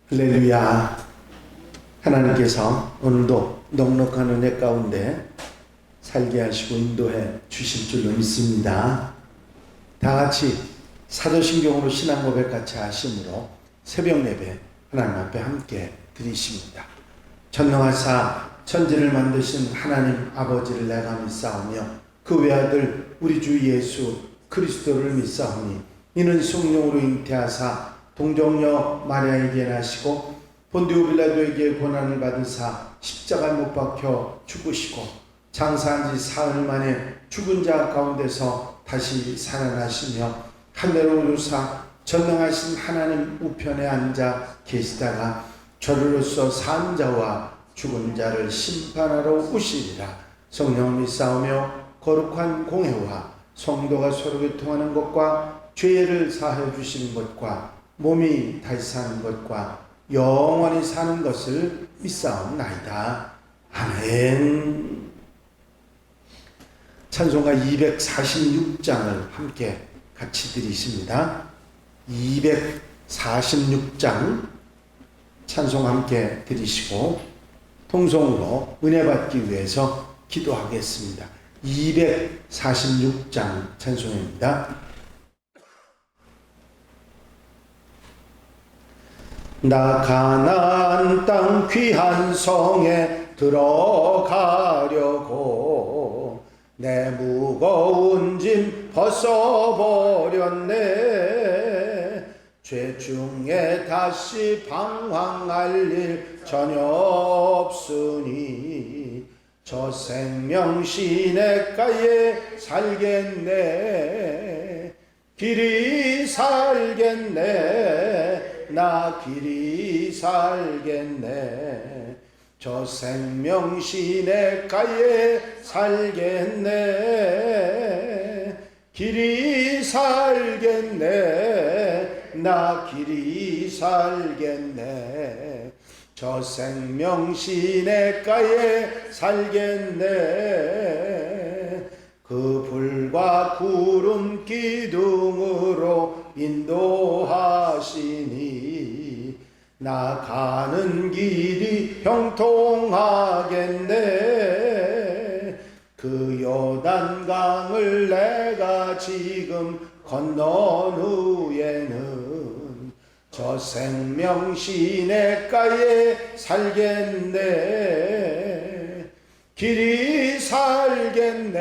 할렐루야. 하나님께서 오늘도 넉넉한 은혜 가운데 살게 하시고 인도해 주실 줄로 믿습니다. 다 같이 사도신경으로 신앙 고백 같이 하심으로 새벽 예배 하나님 앞에 함께 드리십니다. 전능하사 천지를 만드신 하나님 아버지를 내가 믿사오며 그 외아들 우리 주 예수 그리스도를 믿사오니 이는 성령으로 잉태하사 동정녀 마리아에게 나시고 본디오 빌라도에게 고난을 받으사 십자가에 못 박혀 죽으시고 장사한 지 사흘 만에 죽은 자 가운데서 다시 살아나시며 하늘로 오르사 전능하신 하나님 우편에 앉아 계시다가 저리로서 산 자와 죽은 자를 심판하러 오시리라. 성령을 믿사오며 거룩한 공회와 성도가 서로 교통하는 것과 죄를 사하여 주시는 것과 몸이 다시 사는 것과 영원히 사는 것을 믿사옵나이다. 아멘. 찬송가 246장을 함께 같이 드리십니다. 246장 찬송 함께 드리시고 통성으로 은혜 받기 위해서 기도하겠습니다. 246장 찬송입니다. 나 가나안 땅 귀한 성에 들어가려고 내 무거운 짐 벗어버렸네. 죄 중에 다시 방황할 일 전혀 없으니 저 생명 시냇가에 살겠네. 길이 살겠네. 나 길이 살겠네. 저 생명 시냇가에 살겠네. 길이 살겠네. 나 길이 살겠네. 저 생명 시냇가에 살겠네. 그 불과 구름 기둥으로 인도하시니 나 가는 길이 형통하겠네. 그 요단강을 내가 지금 건넌 후에는 저 생명 시냇가에 살겠네. 길이 살겠네.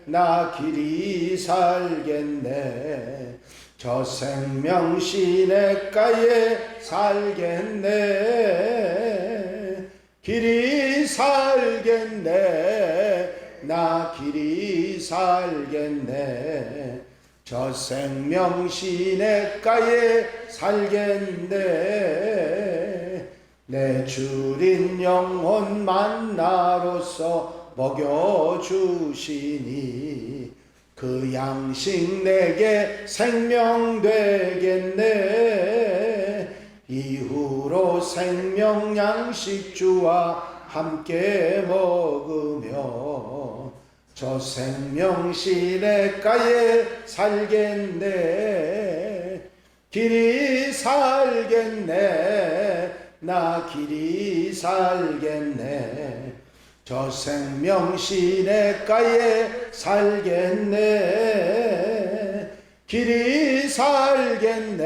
나 길이 살겠네. 저 생명 시냇가에 살겠네. 길이 살겠네. 나 길이 살겠네. 저 생명 시냇가에 살겠네. 내 주린 영혼 만나로서 먹여주시니 그 양식 내게 생명 되겠네. 이후로 생명 양식 주와 함께 먹으며 저 생명 시냇가에 살겠네. 길이 살겠네. 나 길이 살겠네. 저 생명 시냇가에 살겠네. 길이 살겠네.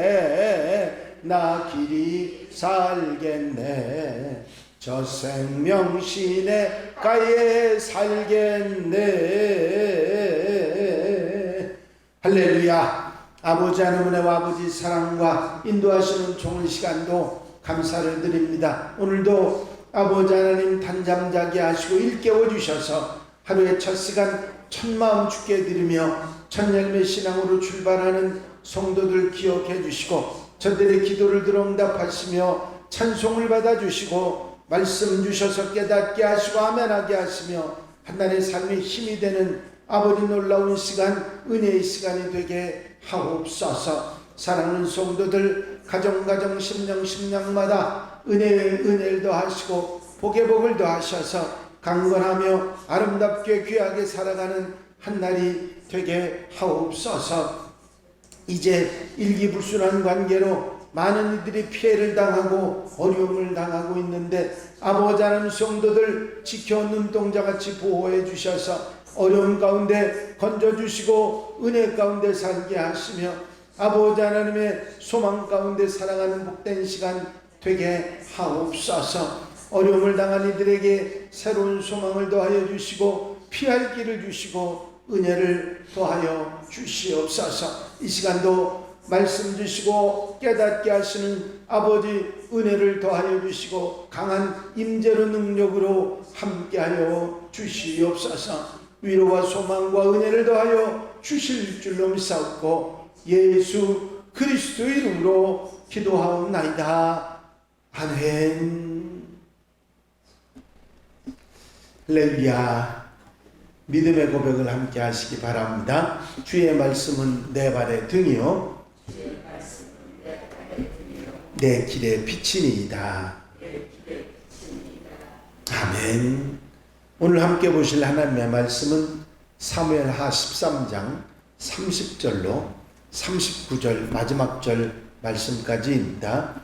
나 길이 살겠네. 저 생명 시냇가에 살겠네. 할렐루야. 아버지 하나님 은혜와 아버지 사랑과 인도하시는 종일 시간도 감사를 드립니다. 오늘도 아버지 하나님 단잠 자게 하시고 일깨워 주셔서 하루의 첫 시간 첫 마음 주께 드리며 첫 열매 신앙으로 출발하는 성도들 기억해 주시고 저들의 기도를 들어 응답하시며 찬송을 받아 주시고 말씀 주셔서 깨닫게 하시고 아멘하게 하시며 한날의 삶의 힘이 되는 아버지 놀라운 시간 은혜의 시간이 되게 하옵소서. 사랑하는 성도들 가정 심령마다 은혜를 더하시고 복의 복을 더하셔서 강건하며 아름답게 귀하게 살아가는 한날이 되게 하옵소서. 이제 일기불순한 관계로 많은 이들이 피해를 당하고 어려움을 당하고 있는데 아버지 하나님 성도들 지켜 눈동자같이 보호해 주셔서 어려움 가운데 건져주시고 은혜 가운데 살게 하시며 아버지 하나님의 소망 가운데 살아가는 복된 시간 되게 하옵소서. 어려움을 당한 이들에게 새로운 소망을 더하여 주시고 피할 길을 주시고 은혜를 더하여 주시옵소서. 이 시간도 말씀 주시고 깨닫게 하시는 아버지 은혜를 더하여 주시고 강한 임재로 능력으로 함께하여 주시옵소서. 위로와 소망과 은혜를 더하여 주실 줄로 믿사옵고 예수 그리스도의 이름으로 기도하옵나이다. 아멘. 할렐루야. 믿음의 고백을 함께 하시기 바랍니다. 주의 말씀은 내 발의 등이요 내 길의 빛이니이다. 아멘. 오늘 함께 보실 하나님의 말씀은 사무엘하 13장 30절로 39절 마지막 절 말씀까지입니다.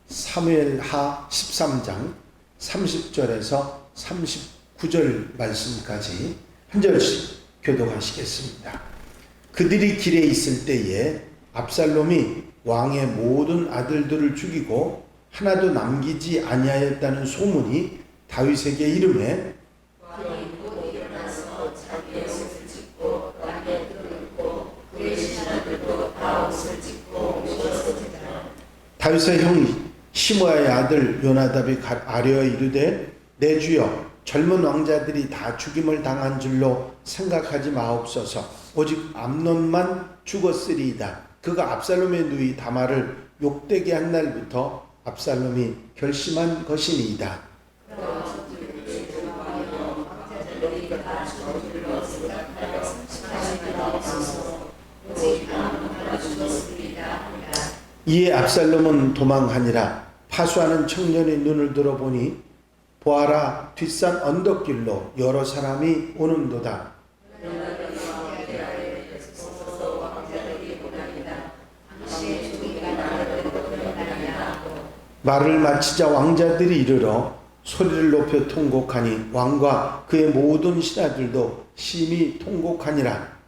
사무엘하 13장 30절에서 39절 말씀까지 한 절씩 교독하시겠습니다. 그들이 길에 있을 때에 압살롬이 왕의 모든 아들들을 죽이고 하나도 남기지 아니하였다는 소문이 다윗에게 이르매 다윗의 형 시므아의 아들 요나답이 아뢰어 이르되 내 주여 젊은 왕자들이 다 죽임을 당한 줄로 생각하지 마옵소서. 오직 암논만 죽었으리이다. 그가 압살롬의 누이 다말을 욕되게 한 날부터 압살롬이 결심한 것이니이다. 이에 압살롬은 도망하니라. 파수하는 청년의 눈을 들어보니 보아라 뒷산 언덕길로 여러 사람이 오는도다. 말을 마치자 왕자들이 이르러 소리를 높여 통곡하니 왕과 그의 모든 신하들도 심히 통곡하니라.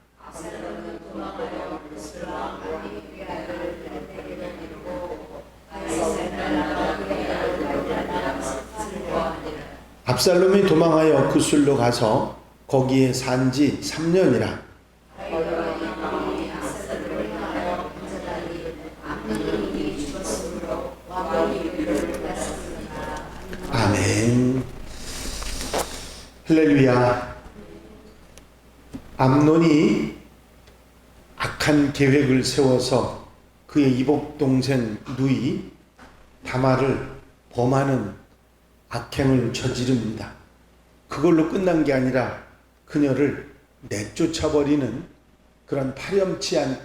압살롬이 도망하여 그 술로 가서 거기에 산지 3년이라. 아멘. 할렐루야. 암논이 악한 계획을 세워서 그의 이복 동생 누이 다말을 범하는 악행을 저지릅니다. 그걸로 끝난 게 아니라 그녀를 내쫓아버리는 그런 파렴치한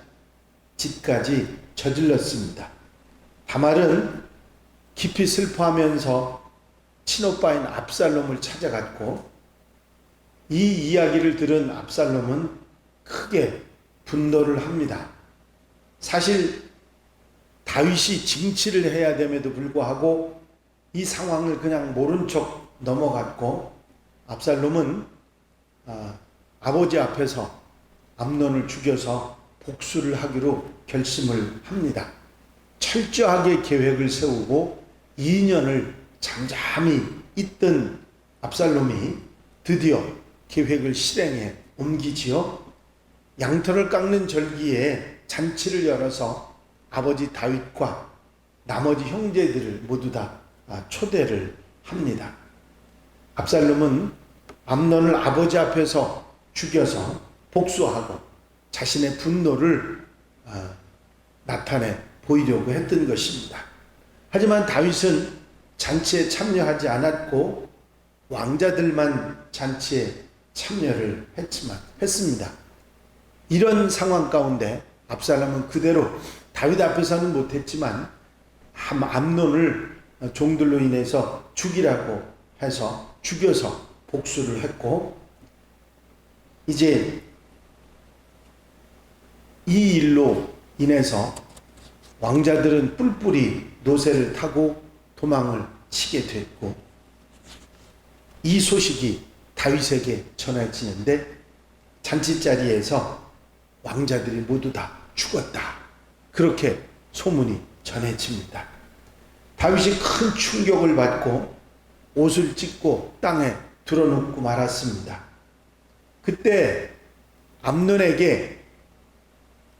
짓까지 저질렀습니다. 다말은 깊이 슬퍼하면서 친오빠인 압살롬을 찾아갔고 이 이야기를 들은 압살롬은 크게 분노를 합니다. 사실 다윗이 징치를 해야 됨에도 불구하고 이 상황을 그냥 모른 척 넘어갔고 압살롬은 아버지 앞에서 암논을 죽여서 복수를 하기로 결심을 합니다. 철저하게 계획을 세우고 2년을 잠잠히 있던 압살롬이 드디어 계획을 실행에 옮기지요. 양털을 깎는 절기에 잔치를 열어서 아버지 다윗과 나머지 형제들을 모두 다 초대를 합니다. 압살롬은 암논을 아버지 앞에서 죽여서 복수하고 자신의 분노를 나타내 보이려고 했던 것입니다. 하지만 다윗은 잔치에 참여하지 않았고 왕자들만 잔치에 참여를 했습니다. 이런 상황 가운데 압살롬은 그대로 다윗 앞에서는 못했지만 암논을 종들로 인해서 죽이라고 해서 죽여서 복수를 했고 이제 이 일로 인해서 왕자들은 뿔뿔이 노새를 타고 도망을 치게 됐고, 이 소식이 다윗에게 전해지는데 잔치자리에서 왕자들이 모두 다 죽었다, 그렇게 소문이 전해집니다. 다윗이 큰 충격을 받고 옷을 찢고 땅에 드러눕고 말았습니다. 그때 암논에게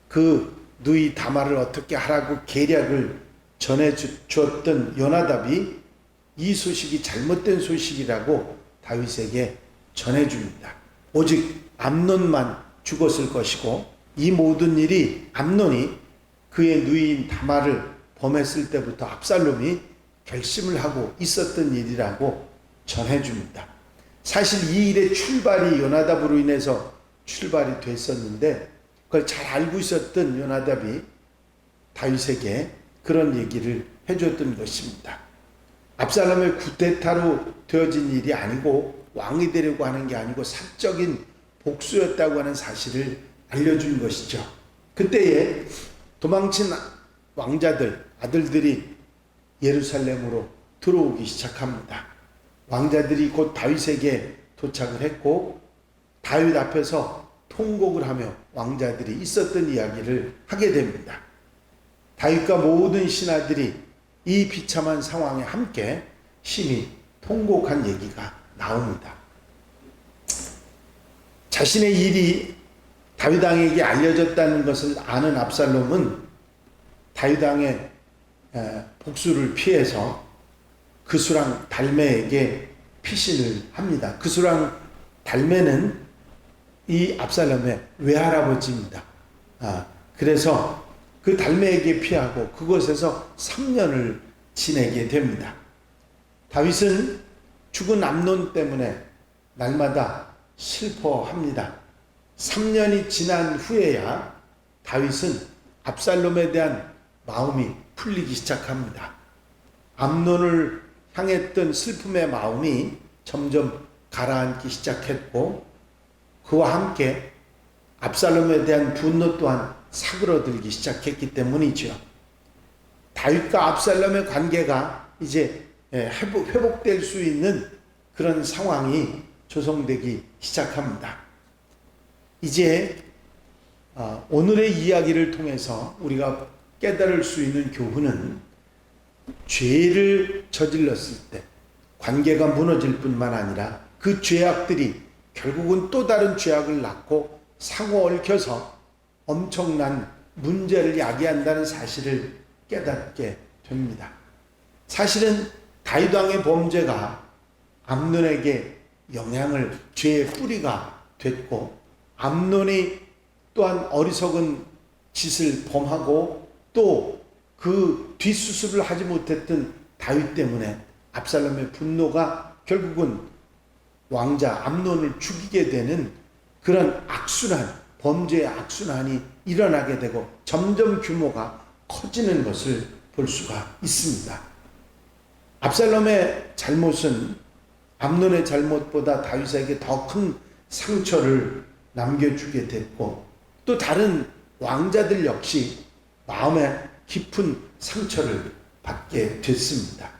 그 누이 다말을 어떻게 하라고 계략을 전해주었던 요나답이 이 소식이 잘못된 소식이라고 다윗에게 전해줍니다. 오직 암논만 죽었을 것이고, 이 모든 일이 암논이 그의 누이인 다말을 범했을 때부터 압살롬이 결심을 하고 있었던 일이라고 전해줍니다. 사실 이 일의 출발이 요나답으로 인해서 출발이 됐었는데, 그걸 잘 알고 있었던 요나답이 다윗에게 그런 얘기를 해줬던 것입니다. 압살롬의 쿠데타로 되어진 일이 아니고 왕이 되려고 하는 게 아니고 사적인 복수였다고 하는 사실을 알려준 것이죠. 그때에 도망친 왕자들, 아들들이 예루살렘으로 들어오기 시작합니다. 왕자들이 곧 다윗에게 도착을 했고, 다윗 앞에서 통곡을 하며 왕자들이 있었던 이야기를 하게 됩니다. 다윗과 모든 신하들이 이 비참한 상황에 함께 심히 통곡한 얘기가 나옵니다. 자신의 일이 다윗 왕에게 알려졌다는 것을 아는 압살롬은 다윗 왕의 복수를 피해서 그수랑 달메에게 피신을 합니다. 그수랑 달메는 이 압살롬의 외할아버지입니다. 그래서 그 달메에게 피하고 그곳에서 3년을 지내게 됩니다. 다윗은 죽은 암논 때문에 날마다 슬퍼합니다. 3년이 지난 후에야 다윗은 압살롬에 대한 마음이 풀리기 시작합니다. 암논을 향했던 슬픔의 마음이 점점 가라앉기 시작했고, 그와 함께 압살롬에 대한 분노 또한 사그러들기 시작했기 때문이죠. 다윗과 압살롬의 관계가 이제 회복될 수 있는 그런 상황이 조성되기 시작합니다. 이제 오늘의 이야기를 통해서 우리가 깨달을 수 있는 교훈은, 죄를 저질렀을 때 관계가 무너질 뿐만 아니라 그 죄악들이 결국은 또 다른 죄악을 낳고 상호 얽혀서 엄청난 문제를 야기한다는 사실을 깨닫게 됩니다. 사실은 다윗 왕의 범죄가 암논에게 영향을, 죄의 뿌리가 됐고, 암논이 또한 어리석은 짓을 범하고 또 그 뒷수습을 하지 못했던 다윗 때문에 압살롬의 분노가 결국은 왕자 암논을 죽이게 되는 그런 악순환, 범죄의 악순환이 일어나게 되고 점점 규모가 커지는 것을 볼 수가 있습니다. 압살롬의 잘못은 암논의 잘못보다 다윗에게 더 큰 상처를 남겨주게 됐고, 또 다른 왕자들 역시 마음에 깊은 상처를 받게 됐습니다.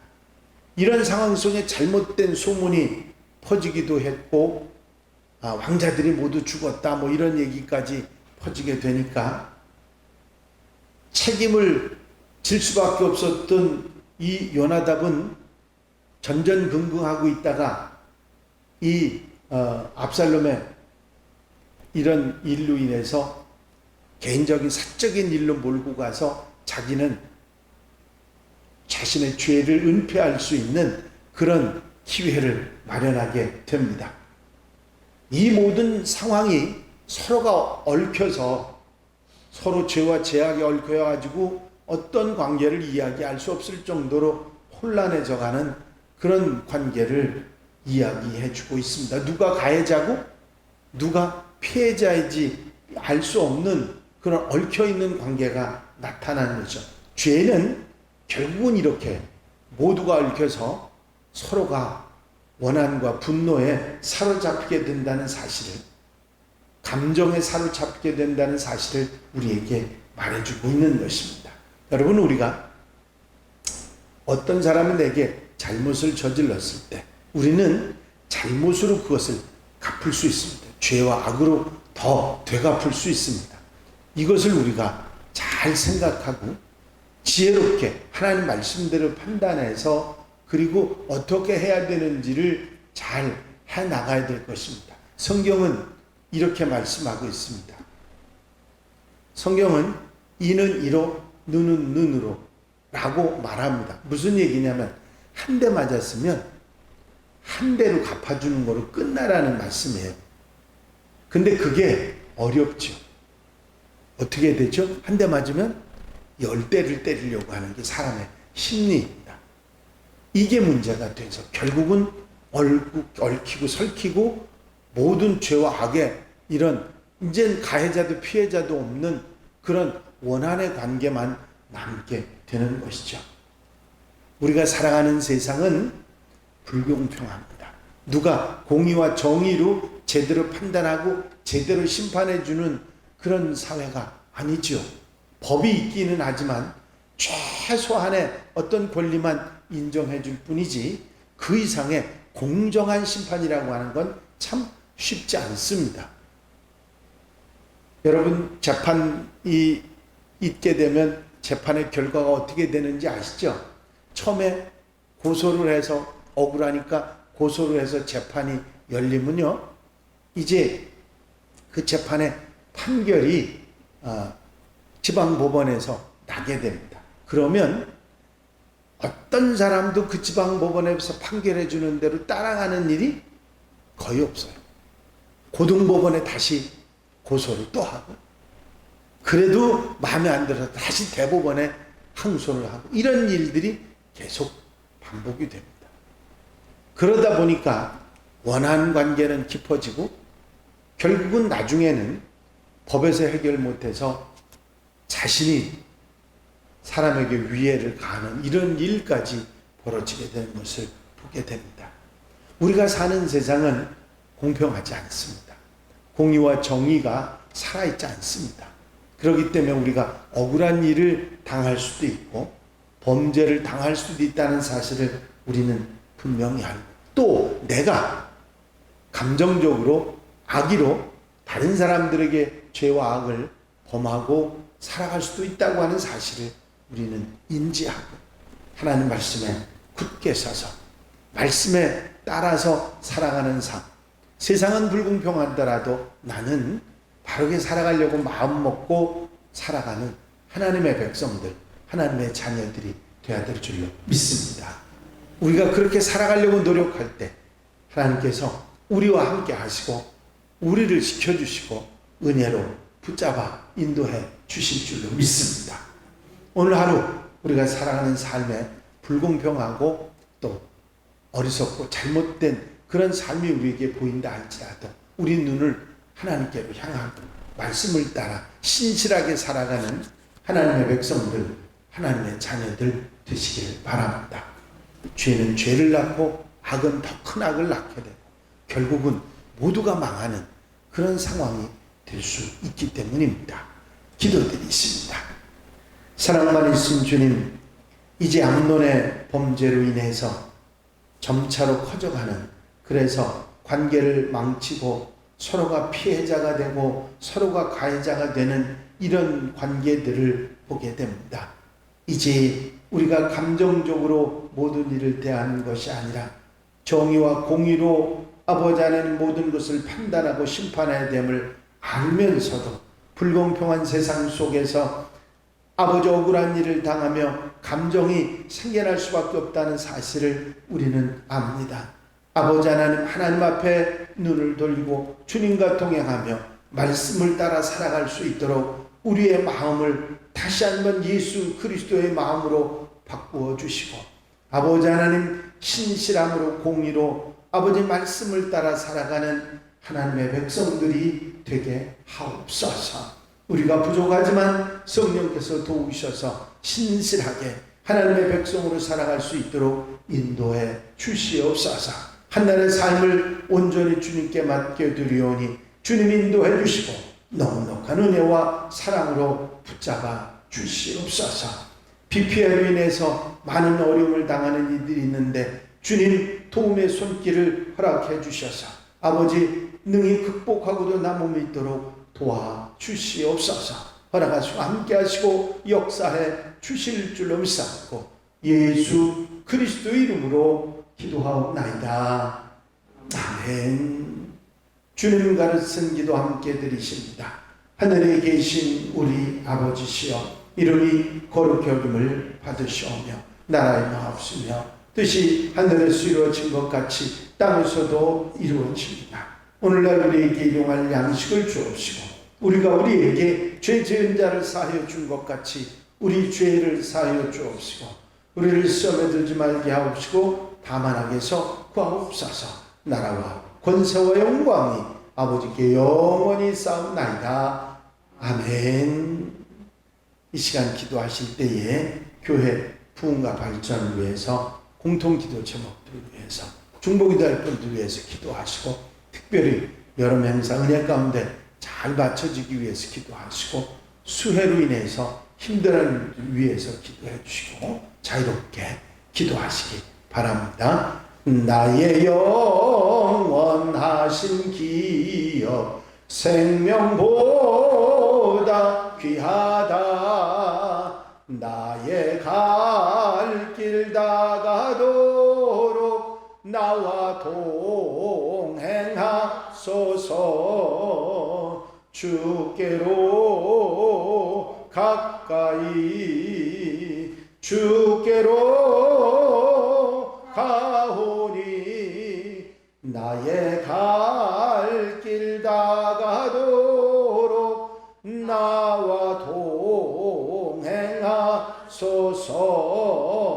이런 상황 속에 잘못된 소문이 퍼지기도 했고, 왕자들이 모두 죽었다 뭐 이런 얘기까지 퍼지게 되니까 책임을 질 수밖에 없었던 이 요나답은 전전긍긍하고 있다가 이 압살롬의 이런 일로 인해서 개인적인 사적인 일로 몰고 가서 자기는 자신의 죄를 은폐할 수 있는 그런 기회를 마련하게 됩니다. 이 모든 상황이 서로가 얽혀서 서로 죄와 죄악에 얽혀가지고 어떤 관계를 이야기할 수 없을 정도로 혼란해져가는 그런 관계를 이야기해주고 있습니다. 누가 가해자고 누가 피해자인지 알 수 없는 그런 얽혀있는 관계가 나타나는 거죠. 죄는 결국은 이렇게 모두가 얽혀서 서로가 원한과 분노에 사로잡히게 된다는 사실을, 감정에 사로잡히게 된다는 사실을 우리에게 말해주고 있는 것입니다. 여러분, 우리가 어떤 사람이 내게 잘못을 저질렀을 때 우리는 잘못으로 그것을 갚을 수 있습니다. 죄와 악으로 더 되갚을 수 있습니다. 이것을 우리가 잘 생각하고 지혜롭게 하나님 말씀대로 판단해서 그리고 어떻게 해야 되는지를 잘 해나가야 될 것입니다. 성경은 이렇게 말씀하고 있습니다. 성경은 이는 이로 눈은 눈으로 라고 말합니다. 무슨 얘기냐면 한 대 맞았으면 한 대로 갚아주는 거로 끝나라는 말씀이에요. 근데 그게 어렵죠. 어떻게 되죠? 한 대 맞으면 10대를 때리려고 하는 게 사람의 심리입니다. 이게 문제가 돼서 결국은 얽히고 설키고 모든 죄와 악의 이런 이젠 가해자도 피해자도 없는 그런 원한의 관계만 남게 되는 것이죠. 우리가 살아가는 세상은 불공평합니다. 누가 공의와 정의로 제대로 판단하고 제대로 심판해주는 그런 사회가 아니죠. 법이 있기는 하지만 최소한의 어떤 권리만 인정해 줄 뿐이지 그 이상의 공정한 심판이라고 하는 건 참 쉽지 않습니다. 여러분, 재판이 있게 되면 재판의 결과가 어떻게 되는지 아시죠? 처음에 고소를 해서 억울하니까 고소를 해서 재판이 열리면요, 이제 그 재판의 판결이 지방법원에서 나게 됩니다. 그러면 어떤 사람도 그 지방법원에서 판결해 주는 대로 따라가는 일이 거의 없어요. 고등법원에 다시 고소를 또 하고, 그래도 마음에 안 들어서 다시 대법원에 항소를 하고, 이런 일들이 계속 반복이 됩니다. 그러다 보니까 원한 관계는 깊어지고 결국은 나중에는 법에서 해결 못해서 자신이 사람에게 위해를 가하는 이런 일까지 벌어지게 되는 것을 보게 됩니다. 우리가 사는 세상은 공평하지 않습니다. 공의와 정의가 살아있지 않습니다. 그렇기 때문에 우리가 억울한 일을 당할 수도 있고 범죄를 당할 수도 있다는 사실을 우리는 분명히 알고, 또 내가 감정적으로 악의로 다른 사람들에게 죄와 악을 범하고 살아갈 수도 있다고 하는 사실을 우리는 인지하고 하나님 말씀에 굳게 서서 말씀에 따라서 살아가는 삶, 세상은 불공평하더라도 나는 바르게 살아가려고 마음 먹고 살아가는 하나님의 백성들, 하나님의 자녀들이 되어야 될 줄로 믿습니다. 우리가 그렇게 살아가려고 노력할 때 하나님께서 우리와 함께 하시고 우리를 지켜주시고 은혜로 붙잡아 인도해 주실 줄로 믿습니다. 오늘 하루 우리가 살아가는 삶에 불공평하고 또 어리석고 잘못된 그런 삶이 우리에게 보인다 할지라도 우리 눈을 하나님께로 향하고 말씀을 따라 신실하게 살아가는 하나님의 백성들, 하나님의 자녀들 되시기를 바랍니다. 죄는 죄를 낳고 악은 더 큰 악을 낳게 되고 결국은 모두가 망하는 그런 상황이 될 수 있기 때문입니다. 기도드리겠습니다. 사랑만 있으신 주님, 이제 암논의 범죄로 인해서 점차로 커져가는, 그래서 관계를 망치고 서로가 피해자가 되고 서로가 가해자가 되는 이런 관계들을 보게 됩니다. 이제 우리가 감정적으로 모든 일을 대하는 것이 아니라 정의와 공의로 아버지 하나님 모든 것을 판단하고 심판해야 됨을 알면서도 불공평한 세상 속에서 아버지 억울한 일을 당하며 감정이 생겨날 수밖에 없다는 사실을 우리는 압니다. 아버지 하나님 앞에 눈을 돌리고 주님과 동행하며 말씀을 따라 살아갈 수 있도록 우리의 마음을 다시 한번 예수 그리스도의 마음으로 바꾸어 주시고 아버지 하나님 신실함으로 공의로 아버지 말씀을 따라 살아가는 하나님의 백성들이 되게 하옵소서. 우리가 부족하지만 성령께서 도우셔서 신실하게 하나님의 백성으로 살아갈 수 있도록 인도해 주시옵소서. 한날의 삶을 온전히 주님께 맡겨드리오니 주님 인도해 주시고 넉넉한 은혜와 사랑으로 붙잡아 주시옵소서. 비 피해로 인해서 많은 어려움을 당하는 이들이 있는데 주님 도움의 손길을 허락해 주셔서 아버지 능히 극복하고도 남을 수 있도록 도와주시옵소서. 허락하시고 함께 하시고 역사해 주실 줄로 믿사옵고 예수 그리스도 이름으로 기도하옵나이다. 아멘. 주님 가르친 기도 함께 드리십니다. 하늘에 계신 우리 아버지시여 이름이 거룩히 여김을 받으시오며 나라의 마옵시며 뜻이 하늘에서 이루어진 것 같이 땅에서도 이루어집니다. 오늘날 우리에게 일용할 양식을 주옵시고 우리가 우리에게 죄 지은 자를 사하여 준 것 같이 우리 죄를 사하여 주옵시고 우리를 시험에 들지 말게 하옵시고 다만 악에서 구하옵소서. 나라와 권세와 영광이 아버지께 영원히 쌓옵나이다. 아멘. 이 시간 기도하실 때에 교회 부흥과 발전을 위해서 공통기도 제목들을 위해서 중보기도할 분들 위해서 기도하시고 특별히 여름 행사 은혜 가운데 잘 받쳐지기 위해서 기도하시고 수해로 인해서 힘들어하는 분들 위해서 기도해 주시고 자유롭게 기도하시기 바랍니다. 나의 영원하신 기업 생명보다 귀하다. 나의 갈 길 다가도록 나와 동행하소서. 주께로 가까이 주께로 가오니 나의 갈 길 다가도록 나와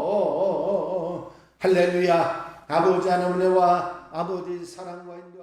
동행하소서. 할렐루야. 아버지 하나님의 은혜와 아버지 사랑과 인도